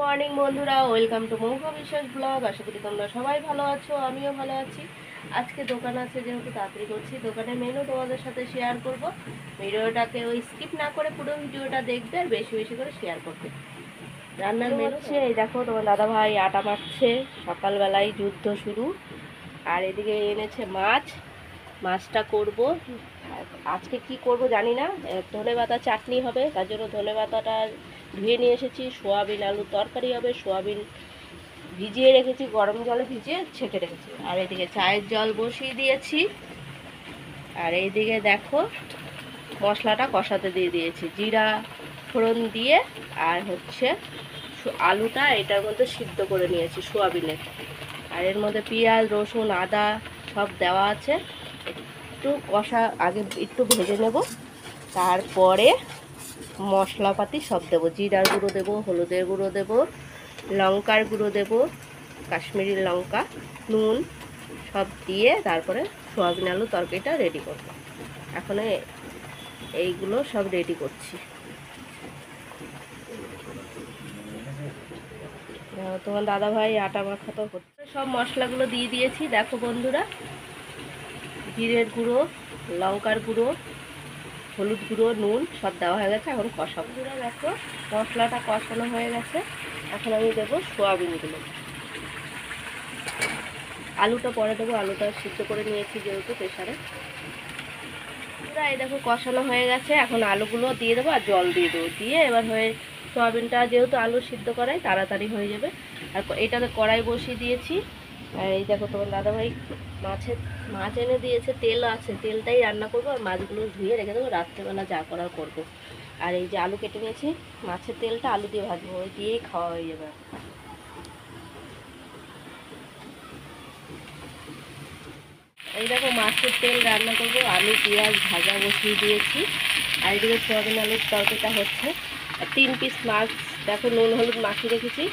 Morning বন্ধুরা, welcome to মৌখ বিশ্বাস blog. আশা করি তোমরা সবাই ভালো আছো, আমিও ভালো আছি। আজকে দোকান আছে যেহেতু তাড়াতাড়ি করছি, দোকানের মেনু তোমাদের সাথে শেয়ার করব। ভিডিওটাকে স্কিপ না করে পুরো ভিডিওটা দেখবে আর বেশি বেশি করে শেয়ার করবে। রান্নার মেনু হচ্ছে এই দেখো, তোমার দাদা ভাই আটা মাখছে, সকালবেলায় যুদ্ধ শুরু। আর এদিকে এনেছে মাছটা করব। আজকে কি করব জানি না, ধনেপাতা চাটনি হবে, তার জন্য ধনেপাতাটা ধুয়ে নিয়ে এসেছি। সোয়াবিন আলুর তরকারি হবে, সোয়াবিন ভিজিয়ে রেখেছি, গরম জলে ভিজিয়ে ছেঁকে রেখেছি। আর এদিকে চায়ের জল বসিয়ে দিয়েছি। আর এইদিকে দেখো মশলাটা কষাতে দিয়ে দিয়েছি, জিরা ফোড়ন দিয়ে। আর হচ্ছে আলুটা এটার মধ্যে সিদ্ধ করে নিয়েছি সোয়াবিনের। আর এর মধ্যে পেঁয়াজ রসুন আদা সব দেওয়া আছে। একটু কষা আগে একটু ভেজে নেব, তারপরে মশলাপাতি সব দেবো। জিরার গুঁড়ো দেবো, হলুদের গুঁড়ো দেবো, লঙ্কার গুঁড়ো দেবো, কাশ্মীরি লঙ্কা, নুন সব দিয়ে তারপরে সোয়াবিন আলু তরকারিটা রেডি করব। এখন এইগুলো সব রেডি করছি। তোমার দাদা ভাই আটা মাখাতো করছে। সব মশলাগুলো দিয়ে দিয়েছি দেখো বন্ধুরা, জিরের গুঁড়ো, লঙ্কার গুঁড়ো, হলুদ গুঁড়ো, নুন সব দেওয়া হয়ে গেছে। এখন কষাবো। দেখো মশলাটা কষানো হয়ে গেছে, এখন আমি দেবো সোয়াবিনগুলো। আলুটা পরে দেবো, আলুটা সিদ্ধ করে নিয়েছি যেহেতু প্রেসারে। এই দেখো কষানো হয়ে গেছে, এখন আলুগুলো দিয়ে দেবো আর জল দিয়ে দেবো। দিয়ে এবার সোয়াবিনটা যেহেতু আলু সিদ্ধ করাই তাড়াতাড়ি হয়ে যাবে। আর এটাতে কড়াই বসিয়ে দিয়েছি। আর এই দেখো তোমার দাদাভাই মাছ এনে দিয়েছে, তেল আছে, তেলটাই রান্না করবো। আর মাছগুলো ধুয়ে রেখে দেবো, রাত্রেবেলা যা করার করবো। আর এই যে আলু কেটে নিয়েছি, মাছের তেলটা আলু দিয়ে ভাজবো, ওই দিয়েই খাওয়া হয়ে যাবে। এই দেখো মাছের তেল রান্না করবো, আলু পেঁয়াজ ভাজা বসিয়ে দিয়েছি। আর এদিকে সোয়াবিন আলুর তরকারিটা হচ্ছে। আর 3 পিস মাছ দেখো নুন হলুদ মাখিয়ে রেখেছি,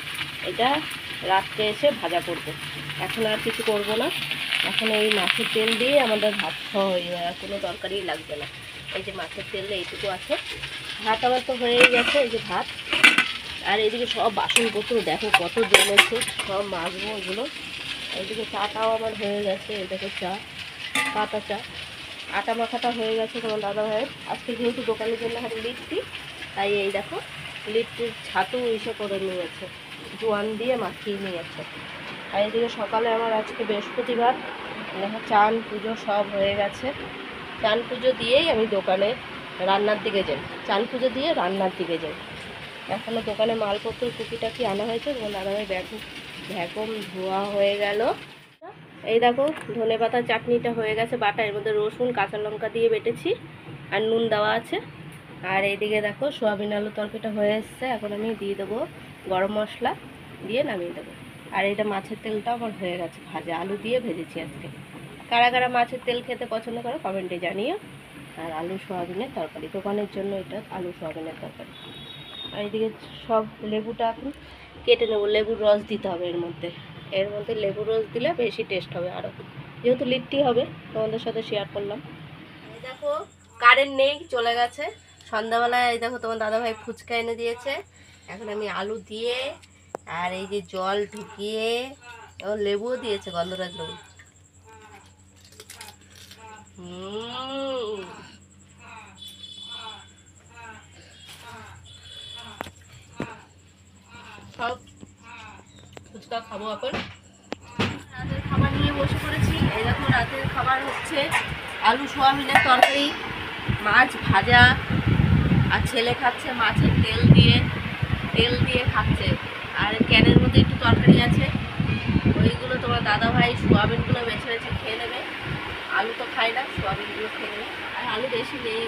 এটা রাত্রে এসে ভাজা করবো। এখন আর কিছু করব না, এখন এই মাছের তেল দিয়ে আমাদের ভাত খাওয়া হয়ে যাবে, আর কোনো তরকারি লাগবে না। এই যে মাছের তেল এইটুকু আছে। ভাত আমার তো হয়েই গেছে, এই যে ভাত। আর এইদিকে সব বাসনপত্র দেখো কত জমেছে, সব মাছবো ওগুলো। এইদিকে চাটাও আমার হয়ে গেছে, এই দেখো চা, পাতা চা। আটা মাখাটা হয়ে গেছে তোমার দাদা ভাইয়ের। আজকে যেহেতু দোকানের জন্য হাতে লিট্টি, তাই এই দেখো লিট্টির ছাতু ইসে করে নিয়েছে, জোয়ান দিয়ে মাখিয়ে নিয়েছে। আর এইদিকে সকালে আমার আজকে বৃহস্পতিবার, দেখো চান পুজো সব হয়ে গেছে। চান পুজো দিয়েই আমি দোকানে রান্নার দিকে যাই, চান পুজো দিয়ে রান্নার দিকে যাই। এখনও দোকানে মালপত্র টুকিটাকি আনা হয়েছে। তোমার দাদাভাই ভ্যাকুম ধোয়া হয়ে গেল। এই দেখো ধনেপাতা চাটনিটা হয়ে গেছে বাটা, এর মধ্যে রসুন কাঁচা লঙ্কা দিয়ে বেটেছি আর নুন দেওয়া আছে। আর এইদিকে দেখো সোয়াবিন আলু তরকারিটা হয়ে এসছে, এখন আমি দিয়ে দেবো গরম মশলা দিয়ে নামিয়ে দেবো। আর এটা মাছের তেলটা আমার হয়ে গেছে ভাজা, আলু দিয়ে ভেজেছি আজকে। কারা কারা মাছের তেল খেতে পছন্দ করো কমেন্টে জানিও। আর আলু সোয়াবিনের তরকারি, দোকানের জন্য এটা আলু সোয়াবিনের তরকারি। আর এইদিকে সব লেবুটা এখন কেটে নেবো, লেবুর রস দিতে হবে এর মধ্যে লেবুর রস দিলে বেশি টেস্ট হবে আরও, যেহেতু লিট্টি হবে। তোমাদের সাথে শেয়ার করলাম। এই দেখো কারেন্ট নেই, চলে গেছে সন্ধ্যাবেলায়। এই দেখো তোমার দাদাভাই ফুচকা এনে দিয়েছে, এখন আমি আলু দিয়ে আর এই যে জল ঢুকিয়ে লেবুও দিয়েছে, গন্ধরাজ লেবু। সব ফুচকা খাবো এখন। রাতের খাবার নিয়ে বসে পড়েছি। এই দেখো রাতের খাবার হচ্ছে আলু সোয়াবিনের তরকারি, মাছ ভাজা। আর ছেলে খাচ্ছে মাছের তেল দিয়ে খাচ্ছে। আর ক্যানের মধ্যে একটু তরকারি আছে, ওইগুলো তোমার দাদা ভাই সোয়াবিনগুলো বেছে বেছে খেয়ে নেবে। আলু তো খাই না, সোয়াবিনগুলো খেয়ে নেবে। আর আলু বেশি নেই।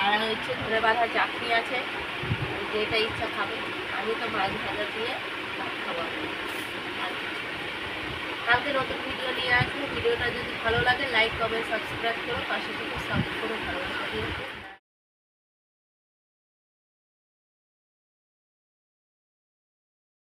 আর হচ্ছে ধরে বাঁধা চাটনি আছে, যেটা ইচ্ছা খাবে। আমি তো মাছ ভাজা দিয়ে খাবো। আর কালকে নতুন ভিডিও নিয়ে আসবো। ভিডিওটা যদি ভালো লাগে লাইক কমেন্ট সাবস্ক্রাইব করো, পাশে থেকে সাবস্ক্রাইব করো, ভালোবাসা দিও।